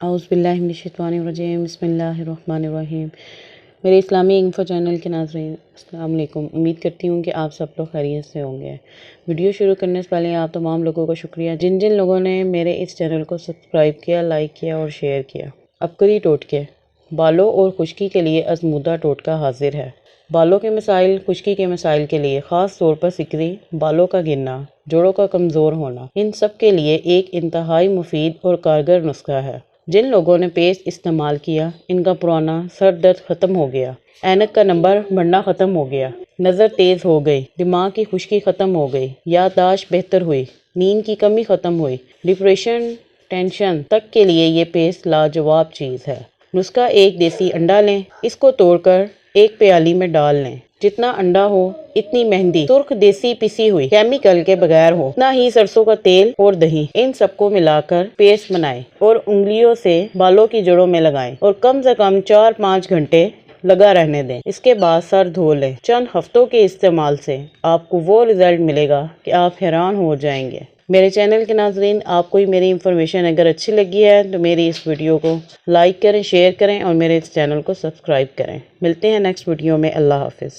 اعوذ باللہ من الشیطان الرجیم، بسم اللہ الرحمن الرحیم۔ میرے اسلامی انفو چینل کے ناظرین السلام علیکم۔ امید کرتی ہوں کہ آپ سب لوگ خیریت سے ہوں گے۔ ویڈیو شروع کرنے سے پہلے آپ تمام لوگوں کو شکریہ جن لوگوں نے میرے اس چینل کو سبسکرائب کیا، لائک کیا اور شیئر کیا۔ عبقری ٹوٹکے۔ بالوں اور خشکی کے لیے آزمودہ ٹوٹکا حاضر ہے۔ بالوں کے مسائل، خشکی کے مسائل کے لیے خاص طور پر سکری، بالوں کا گرنا، جوڑوں کا کمزور ہونا، ان سب کے لیے ایک انتہائی مفید اور کارگر نسخہ ہے۔ جن لوگوں نے پیسٹ استعمال کیا ان کا پرانا سر درد ختم ہو گیا، اینک کا نمبر بڑھنا ختم ہو گیا، نظر تیز ہو گئی، دماغ کی خشکی ختم ہو گئی، یادداشت بہتر ہوئی، نیند کی کمی ختم ہوئی، ڈپریشن، ٹینشن تک کے لیے یہ پیسٹ لاجواب چیز ہے۔ نسخہ: ایک دیسی انڈا لیں، اس کو توڑ کر ایک پیالی میں ڈال لیں۔ جتنا انڈا ہو اتنی مہندی سرخ دیسی پسی ہوئی کیمیکل کے بغیر ہو، اتنا ہی سرسوں کا تیل اور دہی، ان سب کو ملا کر پیسٹ بنائیں اور انگلیوں سے بالوں کی جڑوں میں لگائیں اور کم سے کم 4-5 گھنٹے لگا رہنے دیں۔ اس کے بعد سر دھو لیں۔ چند ہفتوں کے استعمال سے آپ کو وہ رزلٹ ملے گا کہ آپ حیران ہو جائیں گے۔ میرے چینل کے ناظرین، آپ کو میری انفارمیشن اگر اچھی لگی ہے تو میری اس ویڈیو کو لائک کریں، شیئر کریں اور میرے اس چینل کو سبسکرائب کریں۔ ملتے ہیں نیکسٹ ویڈیو میں۔ اللہ حافظ۔